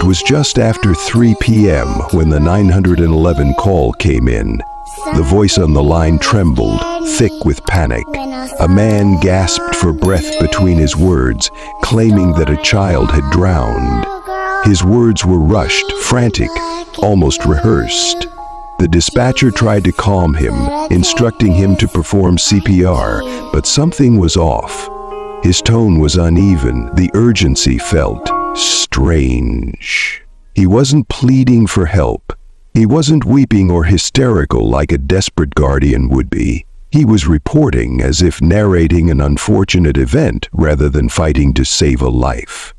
It was just after 3 p.m. when the 911 call came in. The voice on the line trembled, thick with panic. A man gasped for breath between his words, claiming that a child had drowned. His words were rushed, frantic, almost rehearsed. The dispatcher tried to calm him, instructing him to perform CPR, but something was off. His tone was uneven, the urgency felt strange. He wasn't pleading for help. He wasn't weeping or hysterical like a desperate guardian would be. He was reporting as if narrating an unfortunate event rather than fighting to save a life.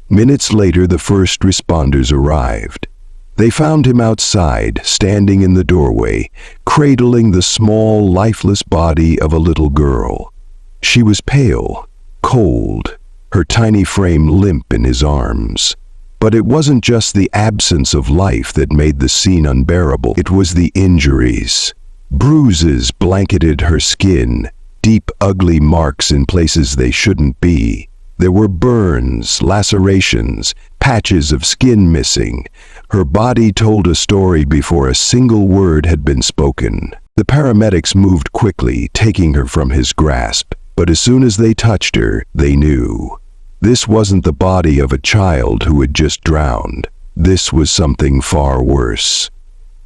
Minutes later, the first responders arrived. They found him outside, standing in the doorway, cradling the small, lifeless body of a little girl. She was pale, cold, her tiny frame limp in his arms. But it wasn't just the absence of life that made the scene unbearable. It was the injuries. Bruises blanketed her skin, deep, ugly marks in places they shouldn't be. There were burns, lacerations, patches of skin missing. Her body told a story before a single word had been spoken. The paramedics moved quickly, taking her from his grasp. But as soon as they touched her, they knew. This wasn't the body of a child who had just drowned. This was something far worse.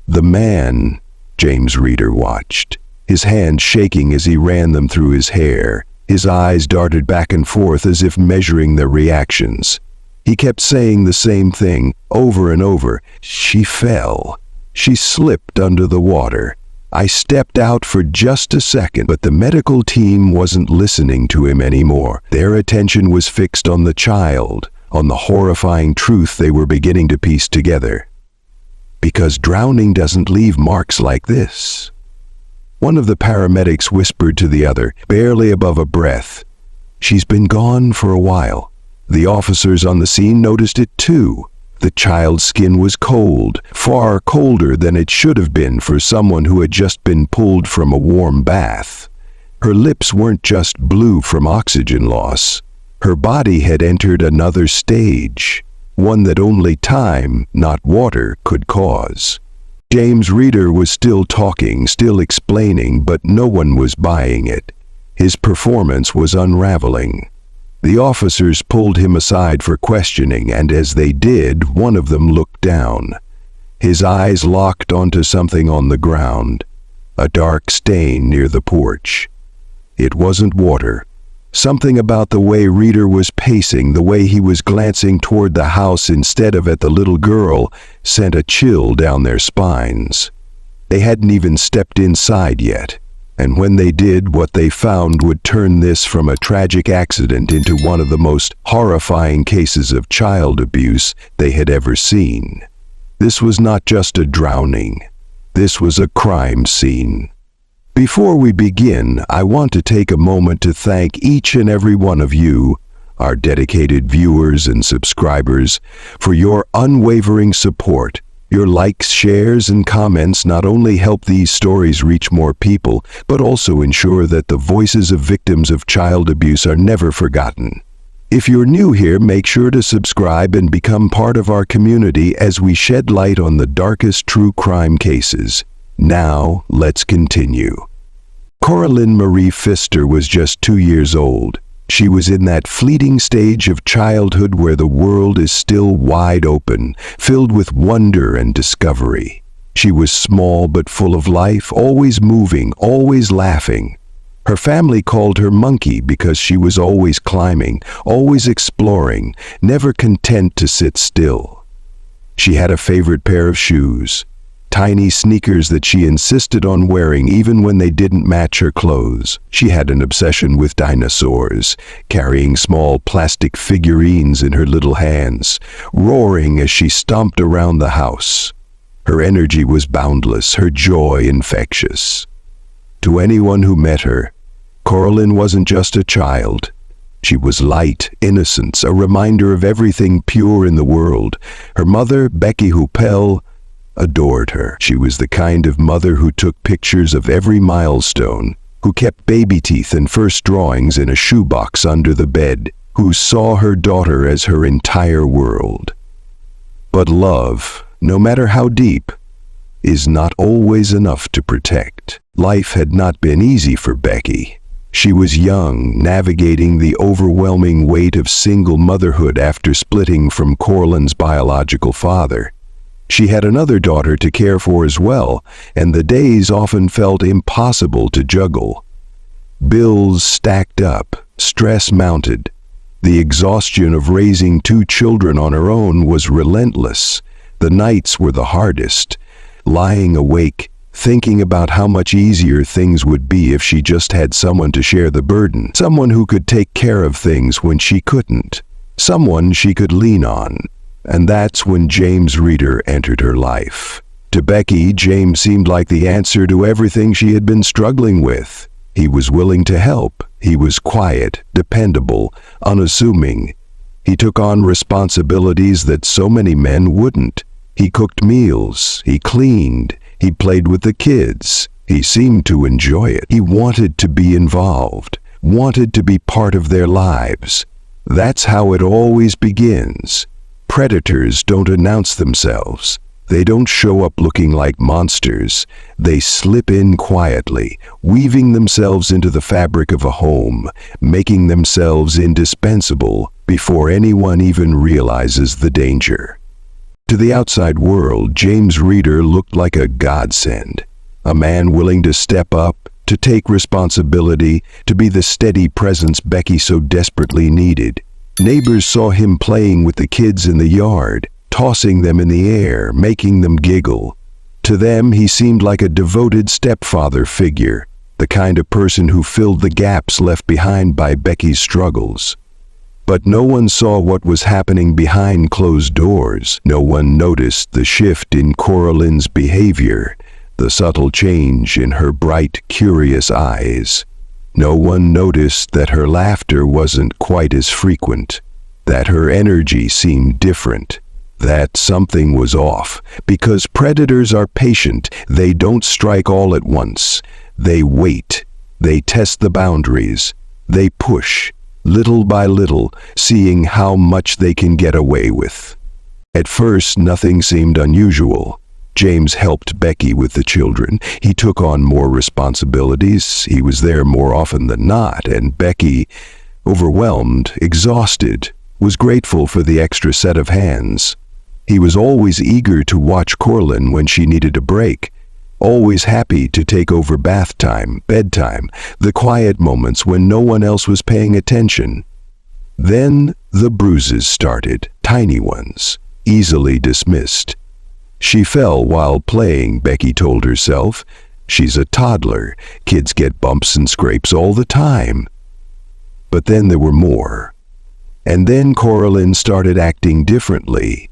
The man, James Reeder watched, his hands shaking as he ran them through his hair. His eyes darted back and forth as if measuring their reactions. He kept saying the same thing over and over. She fell. She slipped under the water. I stepped out for just a second, but the medical team wasn't listening to him anymore. Their attention was fixed on the child, on the horrifying truth they were beginning to piece together. Because drowning doesn't leave marks like this. One of the paramedics whispered to the other, barely above a breath, "She's been gone for a while." The officers on the scene noticed it too. The child's skin was cold, far colder than it should have been for someone who had just been pulled from a warm bath. Her lips weren't just blue from oxygen loss. Her body had entered another stage, one that only time, not water, could cause. James Reeder was still talking, still explaining, but no one was buying it. His performance was unraveling. The officers pulled him aside for questioning, and as they did, one of them looked down. His eyes locked onto something on the ground, a dark stain near the porch. It wasn't water. Something about the way Reeder was pacing, the way he was glancing toward the house instead of at the little girl, sent a chill down their spines. They hadn't even stepped inside yet. And when they did, what they found would turn this from a tragic accident into one of the most horrifying cases of child abuse they had ever seen. This was not just a drowning. This was a crime scene. Before we begin, I want to take a moment to thank each and every one of you, our dedicated viewers and subscribers, for your unwavering support. Your likes, shares, and comments not only help these stories reach more people, but also ensure that the voices of victims of child abuse are never forgotten. If you're new here, make sure to subscribe and become part of our community as we shed light on the darkest true crime cases. Now, let's continue. Koralynn Marie Pfister was just 2 years old. She was in that fleeting stage of childhood where the world is still wide open, filled with wonder and discovery. She was small but full of life, always moving, always laughing. Her family called her Monkey because she was always climbing, always exploring, never content to sit still. She had a favorite pair of shoes, tiny sneakers that she insisted on wearing even when they didn't match her clothes. She had an obsession with dinosaurs, carrying small plastic figurines in her little hands, roaring as she stomped around the house. Her energy was boundless, her joy infectious. To anyone who met her, Koralynn wasn't just a child. She was light, innocence, a reminder of everything pure in the world. Her mother, Becky Hupel, adored her. She was the kind of mother who took pictures of every milestone, who kept baby teeth and first drawings in a shoebox under the bed, who saw her daughter as her entire world. But love, no matter how deep, is not always enough to protect. Life had not been easy for Becky. She was young, navigating the overwhelming weight of single motherhood after splitting from Koralynn's biological father. She had another daughter to care for as well, and the days often felt impossible to juggle. Bills stacked up, stress mounted. The exhaustion of raising 2 children on her own was relentless. The nights were the hardest, lying awake, thinking about how much easier things would be if she just had someone to share the burden, someone who could take care of things when she couldn't, someone she could lean on. And that's when James Reeder entered her life. To Becky, James seemed like the answer to everything she had been struggling with. He was willing to help. He was quiet, dependable, unassuming. He took on responsibilities that so many men wouldn't. He cooked meals, he cleaned, he played with the kids. He seemed to enjoy it. He wanted to be involved, wanted to be part of their lives. That's how it always begins. Predators don't announce themselves. They don't show up looking like monsters. They slip in quietly, weaving themselves into the fabric of a home, making themselves indispensable before anyone even realizes the danger. To the outside world, James Reeder looked like a godsend, a man willing to step up, to take responsibility, to be the steady presence Becky so desperately needed. Neighbors saw him playing with the kids in the yard, tossing them in the air, making them giggle. To them, he seemed like a devoted stepfather figure, the kind of person who filled the gaps left behind by Becky's struggles. But no one saw what was happening behind closed doors. No one noticed the shift in Koralynn's behavior, the subtle change in her bright, curious eyes. No one noticed that her laughter wasn't quite as frequent, that her energy seemed different, that something was off, because predators are patient. They don't strike all at once. They wait. They test the boundaries. They push, little by little, seeing how much they can get away with. At first, nothing seemed unusual. James helped Becky with the children. He took on more responsibilities. He was there more often than not, and Becky, overwhelmed, exhausted, was grateful for the extra set of hands. He was always eager to watch Koralynn when she needed a break, always happy to take over bath time, bedtime, the quiet moments when no one else was paying attention. Then the bruises started, tiny ones, easily dismissed. She fell while playing, Becky told herself. She's a toddler. Kids get bumps and scrapes all the time. But then there were more. And then Koralynn started acting differently.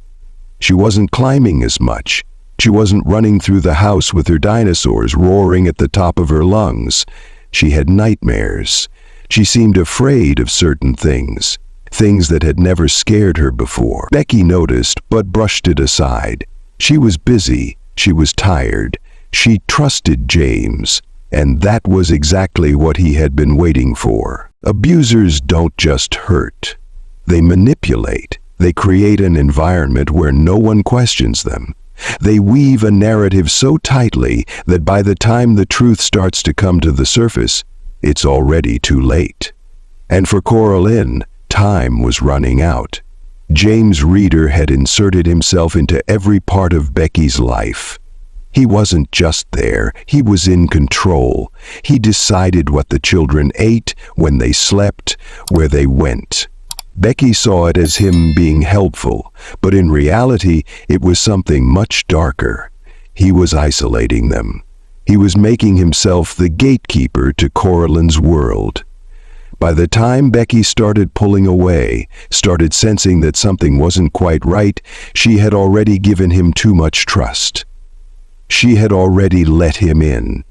She wasn't climbing as much. She wasn't running through the house with her dinosaurs roaring at the top of her lungs. She had nightmares. She seemed afraid of certain things, things that had never scared her before. Becky noticed, but brushed it aside. She was busy. She was tired. She trusted James, and that was exactly what he had been waiting for. Abusers don't just hurt. They manipulate. They create an environment where no one questions them. They weave a narrative so tightly that by the time the truth starts to come to the surface, it's already too late. And for Koralynn, time was running out. James Reeder had inserted himself into every part of Becky's life. He wasn't just there, he was in control. He decided what the children ate, when they slept, where they went. Becky saw it as him being helpful, but in reality, it was something much darker. He was isolating them. He was making himself the gatekeeper to Koralynn's world. By the time Becky started pulling away, started sensing that something wasn't quite right, she had already given him too much trust. She had already let him in.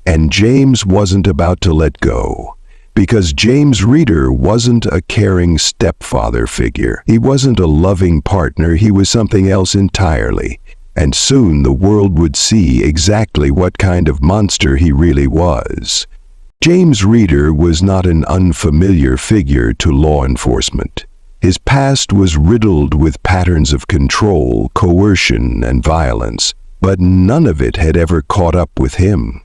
And James wasn't about to let go. Because James Reeder wasn't a caring stepfather figure. He wasn't a loving partner, he was something else entirely. And soon the world would see exactly what kind of monster he really was. James Reeder was not an unfamiliar figure to law enforcement. His past was riddled with patterns of control, coercion, and violence, but none of it had ever caught up with him.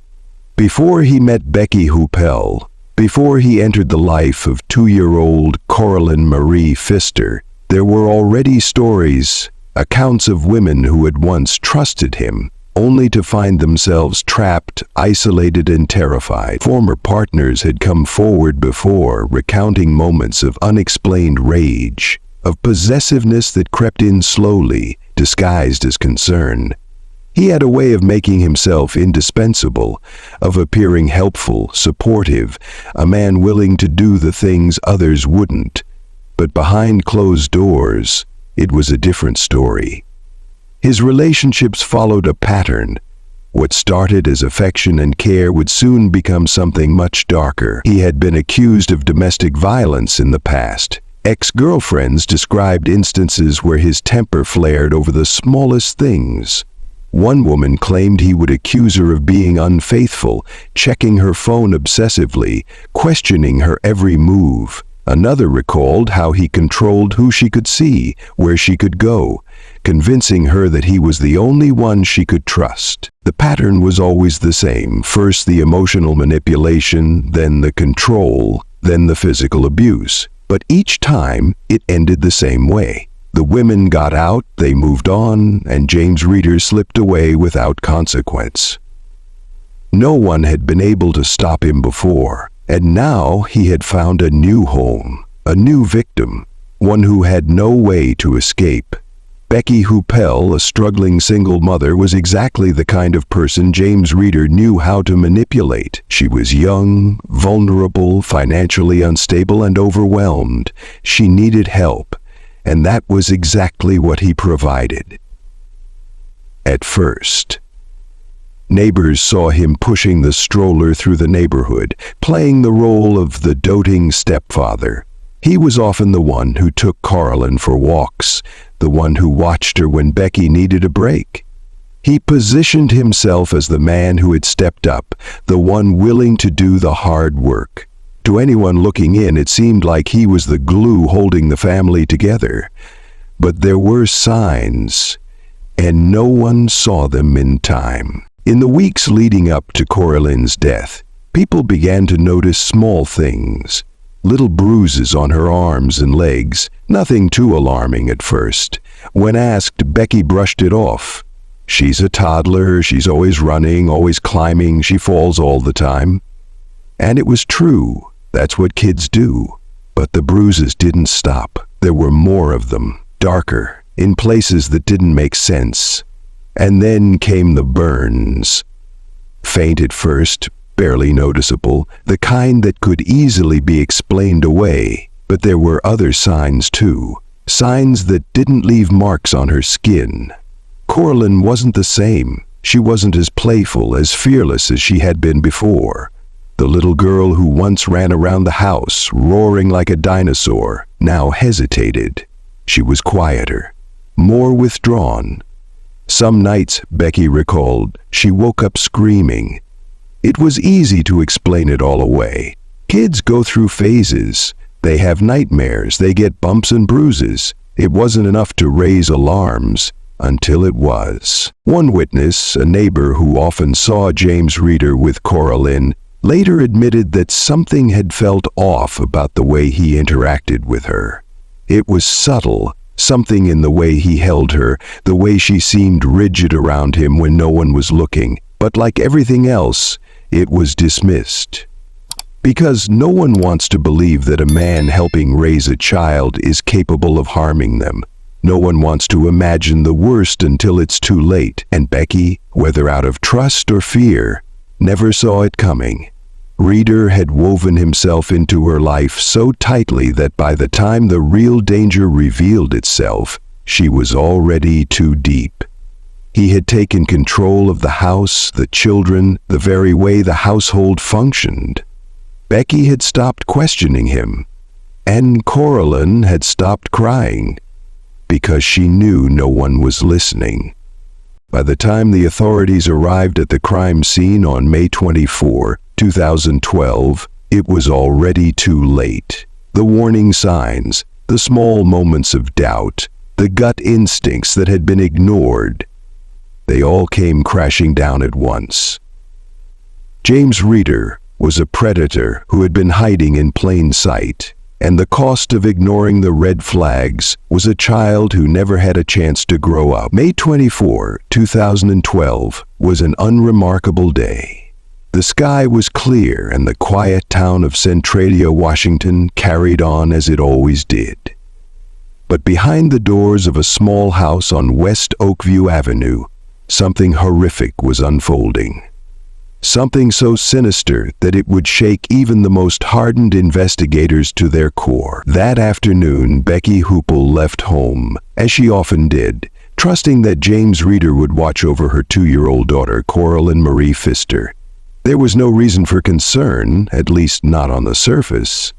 Before he met Becky Hupel, before he entered the life of 2-year-old Koralynn Marie Pfister, there were already stories, accounts of women who had once trusted him, only to find themselves trapped, isolated, and terrified. Former partners had come forward before, recounting moments of unexplained rage, of possessiveness that crept in slowly, disguised as concern. He had a way of making himself indispensable, of appearing helpful, supportive, a man willing to do the things others wouldn't. But behind closed doors, it was a different story. His relationships followed a pattern. What started as affection and care would soon become something much darker. He had been accused of domestic violence in the past. Ex-girlfriends described instances where his temper flared over the smallest things. One woman claimed he would accuse her of being unfaithful, checking her phone obsessively, questioning her every move. Another recalled how he controlled who she could see, where she could go, convincing her that he was the only one she could trust. The pattern was always the same: first the emotional manipulation, then the control, then the physical abuse. But each time, it ended the same way. The women got out, they moved on, and James Reeder slipped away without consequence. No one had been able to stop him before. And now he had found a new home, a new victim, one who had no way to escape. Becky Hupel, a struggling single mother, was exactly the kind of person James Reeder knew how to manipulate. She was young, vulnerable, financially unstable, and overwhelmed. She needed help, and that was exactly what he provided. At first, neighbors saw him pushing the stroller through the neighborhood, playing the role of the doting stepfather. He was often the one who took Koralynn for walks, the one who watched her when Becky needed a break. He positioned himself as the man who had stepped up, the one willing to do the hard work. To anyone looking in, it seemed like he was the glue holding the family together. But there were signs, and no one saw them in time. In the weeks leading up to Koralynn's death, people began to notice small things. Little bruises on her arms and legs, nothing too alarming at first. When asked, Becky brushed it off. She's a toddler, she's always running, always climbing, she falls all the time. And it was true, that's what kids do. But the bruises didn't stop. There were more of them, darker, in places that didn't make sense. And then came the burns. Faint at first, barely noticeable, the kind that could easily be explained away. But there were other signs too, signs that didn't leave marks on her skin. Koralynn wasn't the same. She wasn't as playful, as fearless as she had been before. The little girl who once ran around the house, roaring like a dinosaur, now hesitated. She was quieter, more withdrawn. Some nights, Becky recalled, she woke up screaming. It was easy to explain it all away. Kids go through phases. They have nightmares. They get bumps and bruises. It wasn't enough to raise alarms, until it was. One witness, a neighbor who often saw James Reeder with Koralynn, later admitted that something had felt off about the way he interacted with her. It was subtle. Something in the way he held her, the way she seemed rigid around him when no one was looking. But like everything else, it was dismissed. Because no one wants to believe that a man helping raise a child is capable of harming them. No one wants to imagine the worst until it's too late. And Becky, whether out of trust or fear, never saw it coming. Reeder had woven himself into her life so tightly that by the time the real danger revealed itself, she was already too deep. He had taken control of the house, the children, the very way the household functioned. Becky had stopped questioning him, and Koralynn had stopped crying, because she knew no one was listening. By the time the authorities arrived at the crime scene on May 24, 2012, it was already too late. The warning signs, the The small moments of doubt, the gut instincts that had been ignored, they all came crashing down at once. James Reeder was a predator who had been hiding in plain sight, and the cost of ignoring the red flags was a child who never had a chance to grow up. May 24, 2012 was an unremarkable day. The sky was clear and the quiet town of Centralia, Washington carried on as it always did. But behind the doors of a small house on West Oakview Avenue, something horrific was unfolding. Something so sinister that it would shake even the most hardened investigators to their core. That afternoon, Becky Hoople left home, as she often did, trusting that James Reeder would watch over her 2-year-old daughter, Koralynn Marie Pfister. There was no reason for concern, at least not on the surface.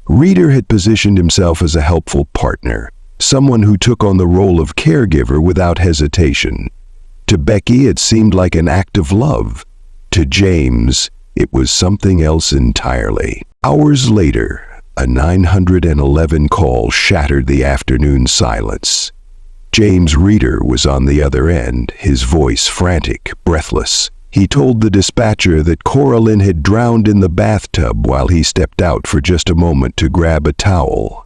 Reeder had positioned himself as a helpful partner, someone who took on the role of caregiver without hesitation. To Becky, it seemed like an act of love. To James, it was something else entirely. Hours later, a 911 call shattered the afternoon silence. James Reeder was on the other end, his voice frantic, breathless. He told the dispatcher that Koralynn had drowned in the bathtub while he stepped out for just a moment to grab a towel.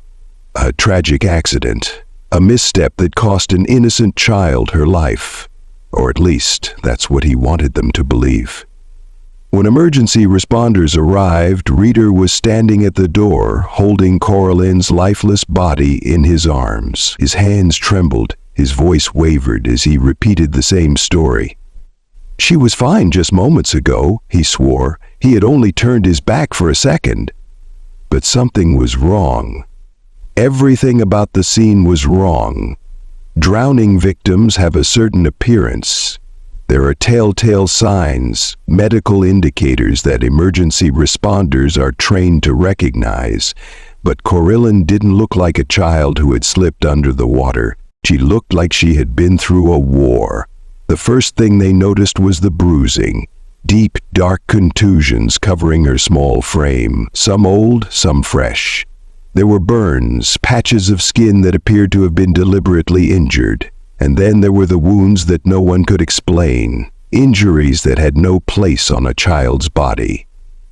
A tragic accident, a misstep that cost an innocent child her life. Or at least, that's what he wanted them to believe. When emergency responders arrived, Reeder was standing at the door, holding Koralynn's lifeless body in his arms. His hands trembled, his voice wavered as he repeated the same story. "She was fine just moments ago," he swore. He had only turned his back for a second. But something was wrong. Everything about the scene was wrong. Drowning victims have a certain appearance. There are telltale signs, medical indicators that emergency responders are trained to recognize. But Koralynn didn't look like a child who had slipped under the water. She looked like she had been through a war. The first thing they noticed was the bruising. Deep, dark contusions covering her small frame, some old, some fresh. There were burns, patches of skin that appeared to have been deliberately injured. And then there were the wounds that no one could explain, injuries that had no place on a child's body.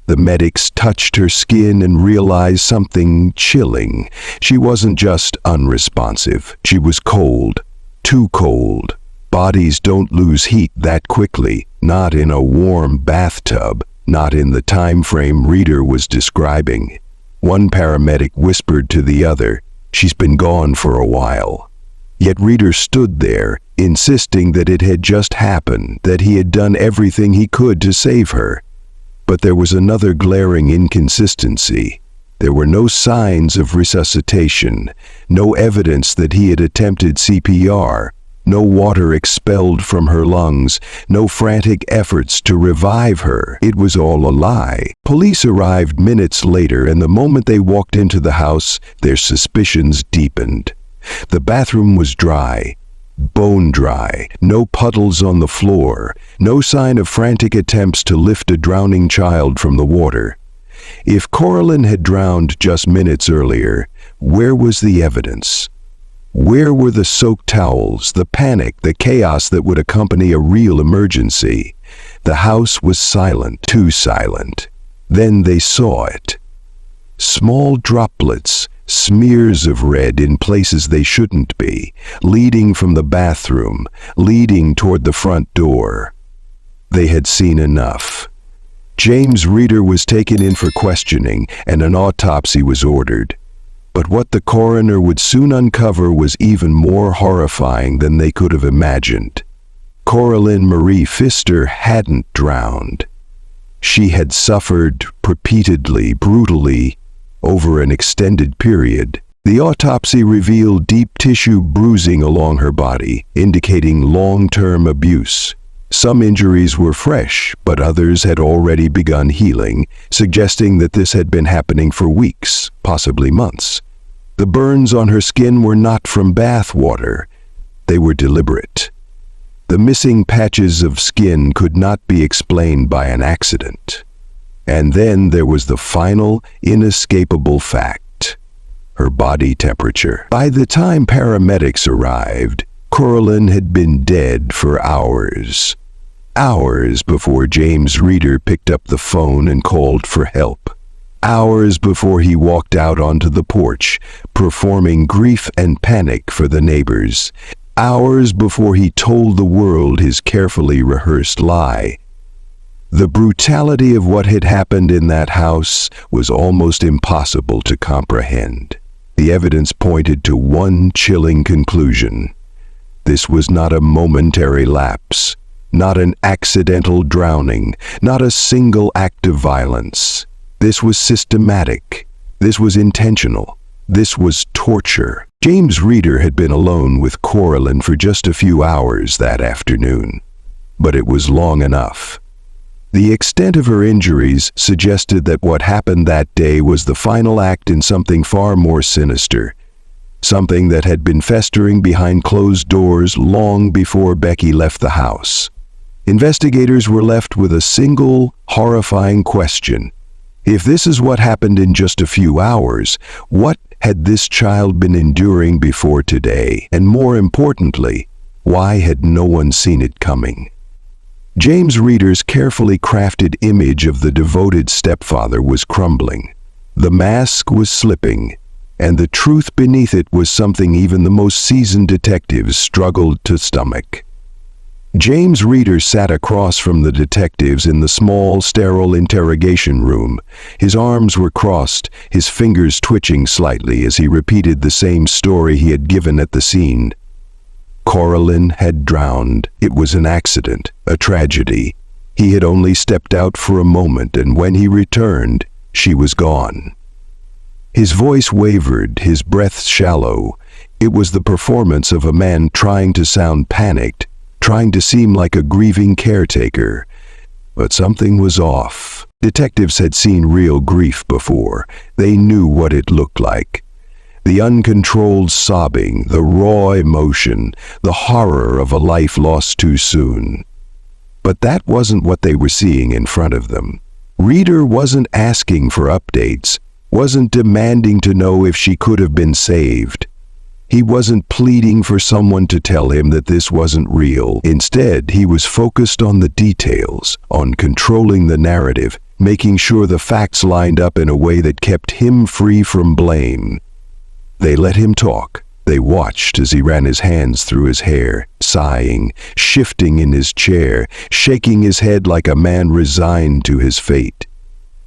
The medics touched her skin and realized something chilling. She wasn't just unresponsive. She was cold, too cold. Bodies don't lose heat that quickly, not in a warm bathtub, not in the time frame Reeder was describing. One paramedic whispered to the other, "She's been gone for a while." Yet Reeder stood there, insisting that it had just happened, that he had done everything he could to save her. But there was another glaring inconsistency. There were no signs of resuscitation, no evidence that he had attempted CPR, no water expelled from her lungs, no frantic efforts to revive her. It was all a lie. Police arrived minutes later, and the moment they walked into the house, their suspicions deepened. The bathroom was dry, bone dry, no puddles on the floor, no sign of frantic attempts to lift a drowning child from the water. If Koralynn had drowned just minutes earlier, where was the evidence? Where were the soaked towels, the panic, the chaos that would accompany a real emergency? The house was silent, too silent. Then they saw it. Small droplets, smears of red in places they shouldn't be, leading from the bathroom, leading toward the front door. They had seen enough. James Reeder was taken in for questioning, and an autopsy was ordered. But what the coroner would soon uncover was even more horrifying than they could have imagined. Koralynn Marie Pfister hadn't drowned. She had suffered repeatedly, brutally, over an extended period. The autopsy revealed deep tissue bruising along her body, indicating long-term abuse. Some injuries were fresh, but others had already begun healing, suggesting that this had been happening for weeks, possibly months. The burns on her skin were not from bath water. They were deliberate. The missing patches of skin could not be explained by an accident. And then there was the final, inescapable fact. her body temperature. By the time paramedics arrived, Koralynn had been dead for hours. Hours before James Reeder picked up the phone and called for help. Hours before he walked out onto the porch, performing grief and panic for the neighbors. Hours before he told the world his carefully rehearsed lie. The brutality of what had happened in that house was almost impossible to comprehend. The evidence pointed to one chilling conclusion. This was not a momentary lapse, not an accidental drowning, not a single act of violence. This was systematic. This was intentional. This was torture. James Reeder had been alone with Koralynn for just a few hours that afternoon, but it was long enough. The extent of her injuries suggested that what happened that day was the final act in something far more sinister, something that had been festering behind closed doors long before Becky left the house. Investigators were left with a single, horrifying question. If this is what happened in just a few hours, what had this child been enduring before today? And more importantly, why had no one seen it coming? James Reeder's carefully crafted image of the devoted stepfather was crumbling. The mask was slipping, and the truth beneath it was something even the most seasoned detectives struggled to stomach. James Reeder sat across from the detectives in the small, sterile interrogation room. His arms were crossed, his fingers twitching slightly as he repeated the same story he had given at the scene. Koralynn had drowned. It was an accident, a tragedy. He had only stepped out for a moment, and when he returned, she was gone. His voice wavered, his breath shallow. It was the performance of a man trying to sound panicked, trying to seem like a grieving caretaker. But something was off. Detectives had seen real grief before. They knew what it looked like. The uncontrolled sobbing, the raw emotion, the horror of a life lost too soon. But that wasn't what they were seeing in front of them. Reeder wasn't asking for updates, wasn't demanding to know if she could have been saved. He wasn't pleading for someone to tell him that this wasn't real. Instead, he was focused on the details, on controlling the narrative, making sure the facts lined up in a way that kept him free from blame. They let him talk. They watched as he ran his hands through his hair, sighing, shifting in his chair, shaking his head like a man resigned to his fate.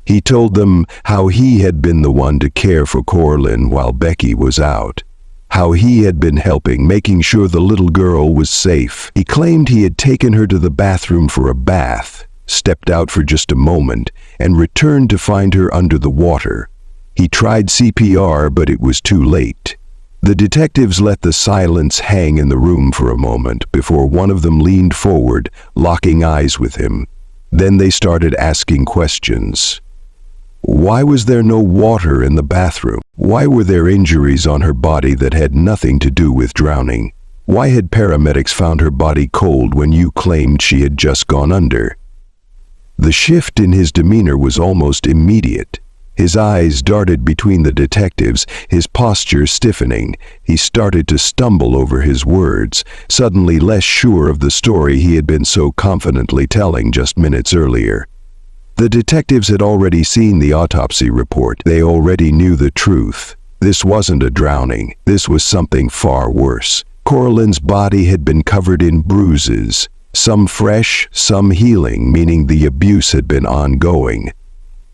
He told them how he had been the one to care for Koralynn while Becky was out, how he had been helping, making sure the little girl was safe. He claimed he had taken her to the bathroom for a bath, stepped out for just a moment, and returned to find her under the water. He tried CPR, but it was too late. The detectives let the silence hang in the room for a moment before one of them leaned forward, locking eyes with him. Then they started asking questions. Why was there no water in the bathroom? Why were there injuries on her body that had nothing to do with drowning? Why had paramedics found her body cold when you claimed she had just gone under? The shift in his demeanor was almost immediate. His eyes darted between the detectives, his posture stiffening. He started to stumble over his words, suddenly less sure of the story he had been so confidently telling just minutes earlier. The detectives had already seen the autopsy report. They already knew the truth. This wasn't a drowning. This was something far worse. Koralynn's body had been covered in bruises, some fresh, some healing, meaning the abuse had been ongoing.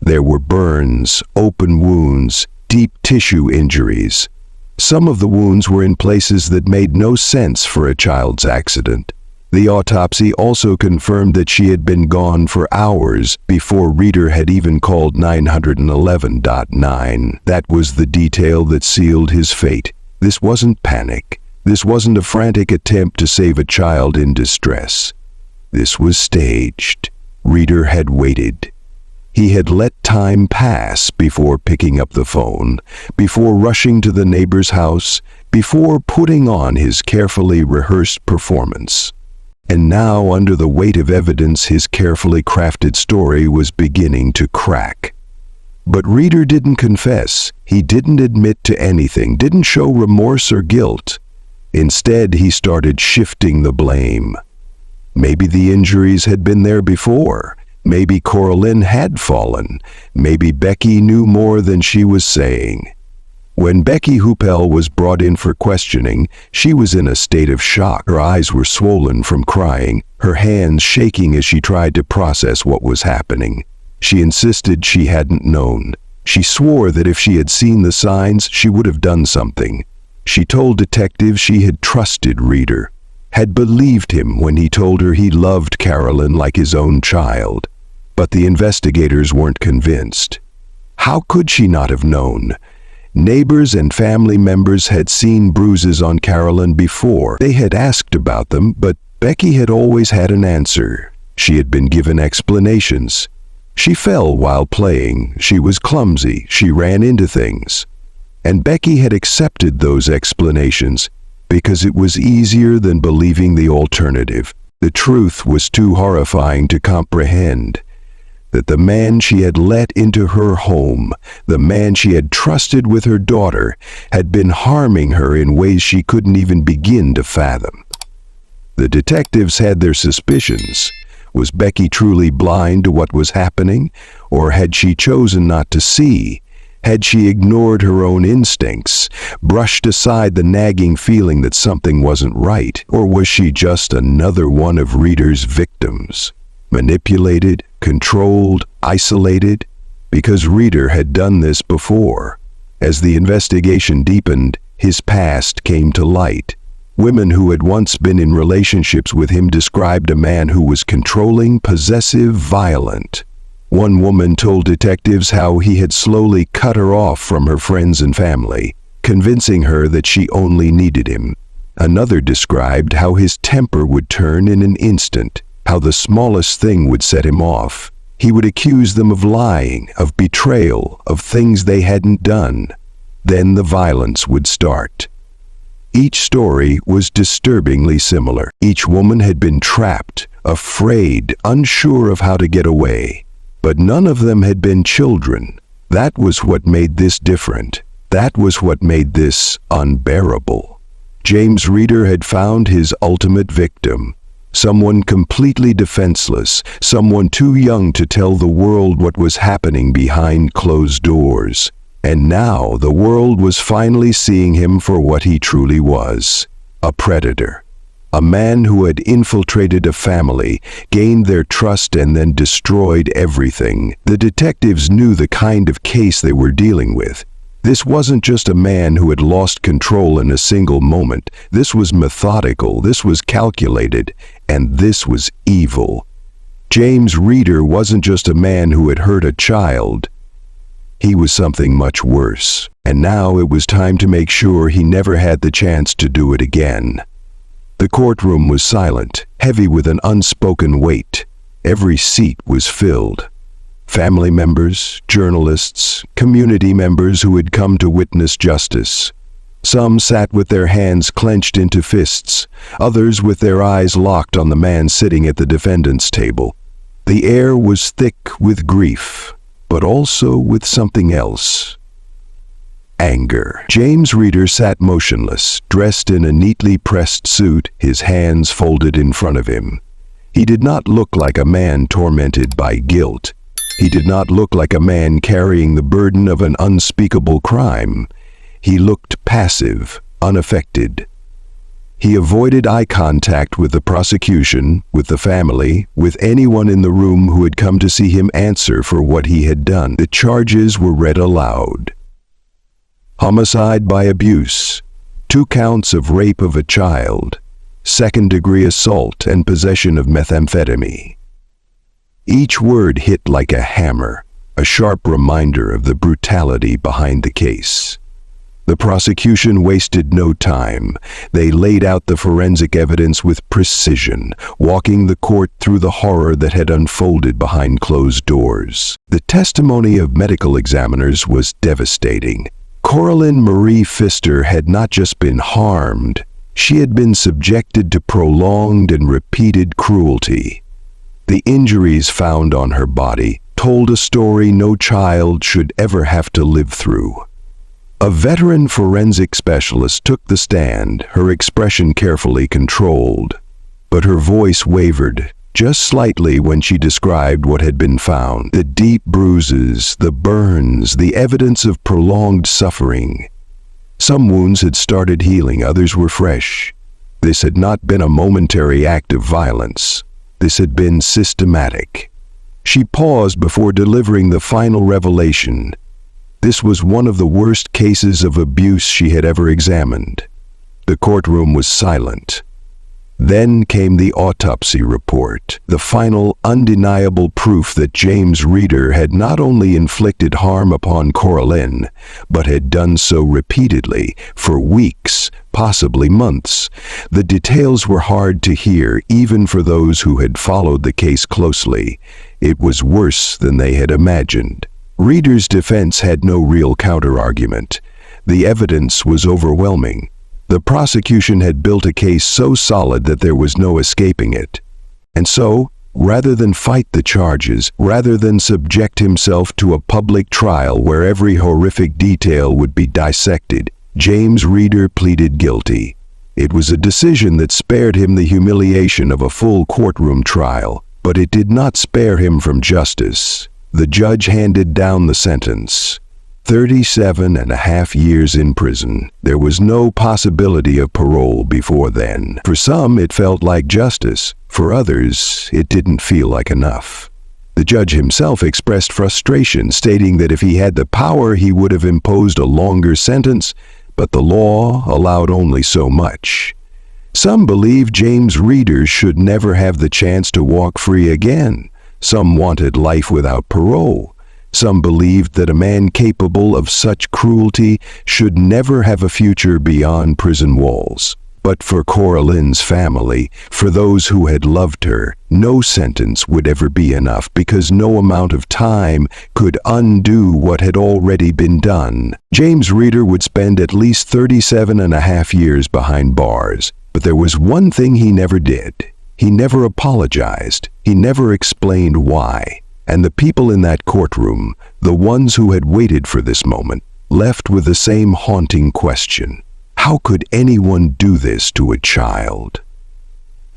There were burns, open wounds, deep tissue injuries. Some of the wounds were in places that made no sense for a child's accident. The autopsy also confirmed that she had been gone for hours before Reeder had even called 911.9. That was the detail that sealed his fate. This wasn't panic. This wasn't a frantic attempt to save a child in distress. This was staged. Reeder had waited. He had let time pass before picking up the phone, before rushing to the neighbor's house, before putting on his carefully rehearsed performance. And now, under the weight of evidence, his carefully crafted story was beginning to crack. But Reader didn't confess. He didn't admit to anything, didn't show remorse or guilt. Instead, he started shifting the blame. Maybe the injuries had been there before. Maybe Koralynn had fallen. Maybe Becky knew more than she was saying. When Becky Hupel was brought in for questioning, she was in a state of shock. Her eyes were swollen from crying, her hands shaking as she tried to process what was happening. She insisted she hadn't known. She swore that if she had seen the signs, she would have done something. She told detectives she had trusted Reader, had believed him when he told her he loved Koralynn like his own child. But the investigators weren't convinced. How could she not have known? Neighbors and family members had seen bruises on Koralynn before. They had asked about them, but Becky had always had an answer. She had been given explanations. She fell while playing. She was clumsy. She ran into things. And Becky had accepted those explanations because it was easier than believing the alternative. The truth was too horrifying to comprehend. That the man she had let into her home, the man she had trusted with her daughter, had been harming her in ways she couldn't even begin to fathom. The detectives had their suspicions. Was Becky truly blind to what was happening, or had she chosen not to see? Had she ignored her own instincts, brushed aside the nagging feeling that something wasn't right, or was she just another one of Reader's victims? Manipulated, controlled, isolated, because Reader had done this before. As the investigation deepened, his past came to light. Women who had once been in relationships with him described a man who was controlling, possessive, violent. One woman told detectives how he had slowly cut her off from her friends and family, convincing her that she only needed him. Another described how his temper would turn in an instant, how the smallest thing would set him off. He would accuse them of lying, of betrayal, of things they hadn't done. Then the violence would start. Each story was disturbingly similar. Each woman had been trapped, afraid, unsure of how to get away. But none of them had been children. That was what made this different. That was what made this unbearable. James Reader had found his ultimate victim. Someone completely defenseless, someone too young to tell the world what was happening behind closed doors. And now the world was finally seeing him for what he truly was, a predator. A man who had infiltrated a family, gained their trust, and then destroyed everything. The detectives knew the kind of case they were dealing with. This wasn't just a man who had lost control in a single moment. This was methodical, this was calculated, and this was evil. James Reader wasn't just a man who had hurt a child. He was something much worse, and now it was time to make sure he never had the chance to do it again. The courtroom was silent, heavy with an unspoken weight. Every seat was filled. Family members, journalists, community members who had come to witness justice. Some sat with their hands clenched into fists, others with their eyes locked on the man sitting at the defendant's table. The air was thick with grief, but also with something else. Anger. James Reader sat motionless, dressed in a neatly pressed suit, his hands folded in front of him. He did not look like a man tormented by guilt. He did not look like a man carrying the burden of an unspeakable crime. He looked passive, unaffected. He avoided eye contact with the prosecution, with the family, with anyone in the room who had come to see him answer for what he had done. The charges were read aloud. Homicide by abuse, 2 counts of rape of a child, 2nd-degree assault and possession of methamphetamine. Each word hit like a hammer, a sharp reminder of the brutality behind the case. The prosecution wasted no time. They laid out the forensic evidence with precision, walking the court through the horror that had unfolded behind closed doors. The testimony of medical examiners was devastating. Koralynn Marie Pfister had not just been harmed, she had been subjected to prolonged and repeated cruelty. The injuries found on her body told a story no child should ever have to live through. A veteran forensic specialist took the stand, her expression carefully controlled. But her voice wavered, just slightly, when she described what had been found. The deep bruises, the burns, the evidence of prolonged suffering. Some wounds had started healing, others were fresh. This had not been a momentary act of violence. This had been systematic. She paused before delivering the final revelation. This was one of the worst cases of abuse she had ever examined. The courtroom was silent. Then came the autopsy report, the final, undeniable proof that James Reeder had not only inflicted harm upon Koralynn, but had done so repeatedly, for weeks, possibly months. The details were hard to hear, even for those who had followed the case closely. It was worse than they had imagined. Reeder's defense had no real counter-argument. The evidence was overwhelming. The prosecution had built a case so solid that there was no escaping it. And so, rather than fight the charges, rather than subject himself to a public trial where every horrific detail would be dissected, James Reeder pleaded guilty. It was a decision that spared him the humiliation of a full courtroom trial, but it did not spare him from justice. The judge handed down the sentence. 37.5 years in prison. There was no possibility of parole before then. For some, it felt like justice. For others, it didn't feel like enough. The judge himself expressed frustration, stating that if he had the power, he would have imposed a longer sentence, but the law allowed only so much. Some believed James Reeder should never have the chance to walk free again. Some wanted life without parole. Some believed that a man capable of such cruelty should never have a future beyond prison walls. But for Koralynn's family, for those who had loved her, no sentence would ever be enough, because no amount of time could undo what had already been done. James Reeder would spend at least 37.5 years behind bars, but there was one thing he never did. He never apologized. He never explained why. And the people in that courtroom, the ones who had waited for this moment, left with the same haunting question. How could anyone do this to a child?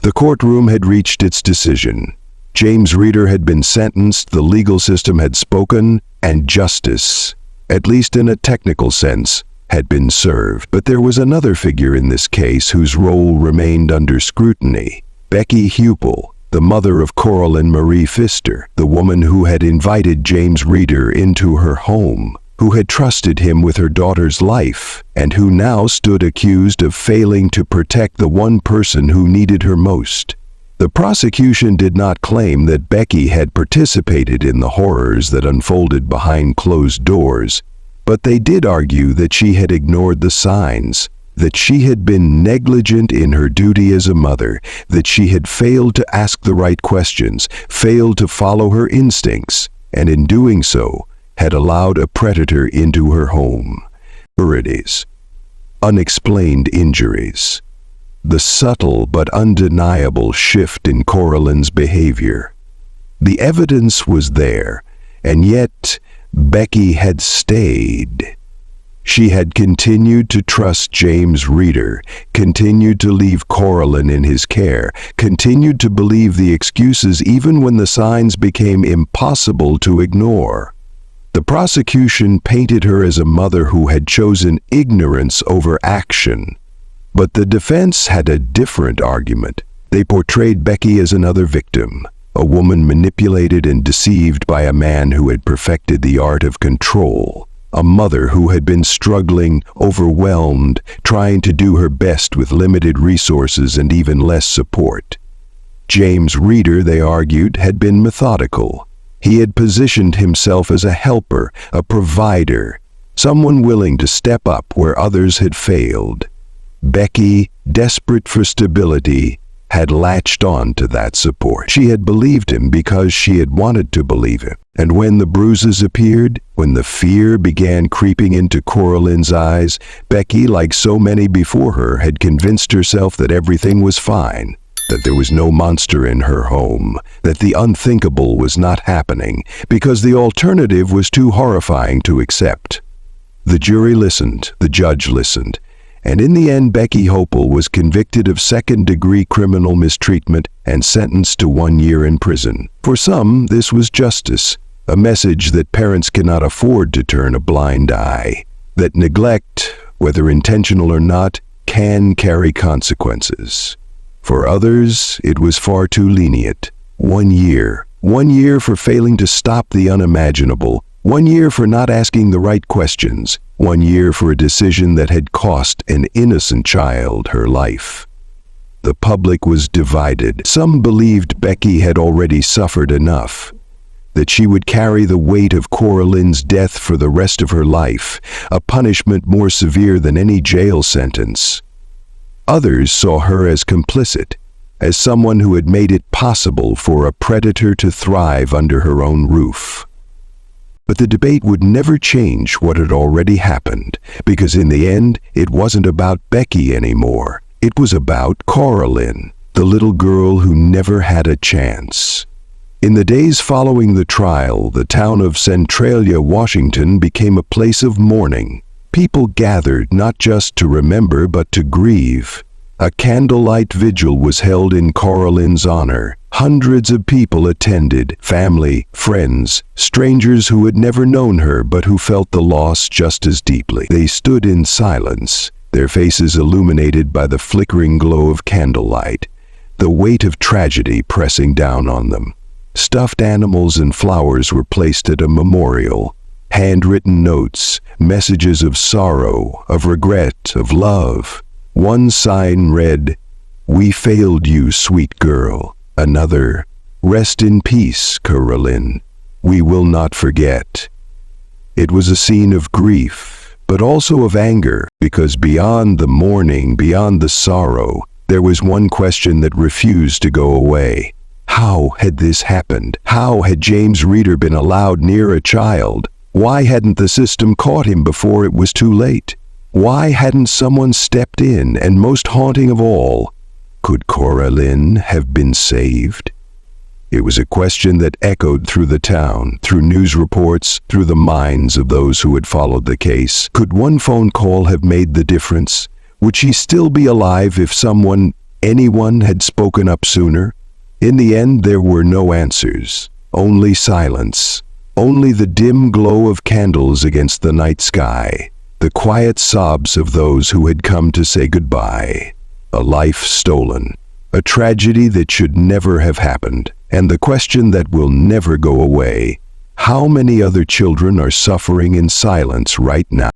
The courtroom had reached its decision. James Reeder had been sentenced, the legal system had spoken, and justice, at least in a technical sense, had been served. But there was another figure in this case whose role remained under scrutiny. Becky Hupel, the mother of Koralynn Marie Pfister, the woman who had invited James Reeder into her home, who had trusted him with her daughter's life, and who now stood accused of failing to protect the one person who needed her most. The prosecution did not claim that Becky had participated in the horrors that unfolded behind closed doors, but they did argue that she had ignored the signs, that she had been negligent in her duty as a mother, that she had failed to ask the right questions, failed to follow her instincts, and in doing so, had allowed a predator into her home. Irritants, unexplained injuries, the subtle but undeniable shift in Koralynn's behavior. The evidence was there, and yet Becky had stayed. She had continued to trust James Reeder, continued to leave Koralynn in his care, continued to believe the excuses even when the signs became impossible to ignore. The prosecution painted her as a mother who had chosen ignorance over action. But the defense had a different argument. They portrayed Becky as another victim, a woman manipulated and deceived by a man who had perfected the art of control. A mother who had been struggling, overwhelmed, trying to do her best with limited resources and even less support. James Reeder, they argued, had been methodical. He had positioned himself as a helper, a provider, someone willing to step up where others had failed. Becky, desperate for stability, had latched on to that support. She had believed him because she had wanted to believe him. And when the bruises appeared, when the fear began creeping into Koralynn's eyes, Becky, like so many before her, had convinced herself that everything was fine. that there was no monster in her home, that the unthinkable was not happening, because the alternative was too horrifying to accept. The jury listened, the judge listened, and in the end Becky Hopel was convicted of second-degree criminal mistreatment and sentenced to 1 year in prison. For some, this was justice, a message that parents cannot afford to turn a blind eye, that neglect, whether intentional or not, can carry consequences. For others, it was far too lenient. 1 year. 1 year for failing to stop the unimaginable. 1 year for not asking the right questions. 1 year for a decision that had cost an innocent child her life. The public was divided. Some believed Becky had already suffered enough, that she would carry the weight of Koralynn's death for the rest of her life, a punishment more severe than any jail sentence. Others saw her as complicit, as someone who had made it possible for a predator to thrive under her own roof. But the debate would never change what had already happened, because in the end, it wasn't about Becky anymore. It was about Koralynn, the little girl who never had a chance. In the days following the trial, the town of Centralia, Washington, became a place of mourning. People gathered not just to remember but to grieve. A candlelight vigil was held in Koralynn's honor. Hundreds of people attended, family, friends, strangers who had never known her but who felt the loss just as deeply. They stood in silence, their faces illuminated by the flickering glow of candlelight, the weight of tragedy pressing down on them. Stuffed animals and flowers were placed at a memorial. Handwritten notes, messages of sorrow, of regret, of love. One sign read, "We failed you, sweet girl." Another, "Rest in peace, Koralynn. We will not forget." It was a scene of grief, but also of anger, because beyond the mourning, beyond the sorrow, there was one question that refused to go away. How had this happened? How had James Reeder been allowed near a child? Why hadn't the system caught him before it was too late? Why hadn't someone stepped in? And most haunting of all, could Koralynn have been saved? It was a question that echoed through the town, through news reports, through the minds of those who had followed the case. Could one phone call have made the difference? Would she still be alive if anyone had spoken up sooner? In the end, there were no answers, only silence. Only the dim glow of candles against the night sky, the quiet sobs of those who had come to say goodbye. A life stolen, a tragedy that should never have happened, and the question that will never go away: how many other children are suffering in silence right now?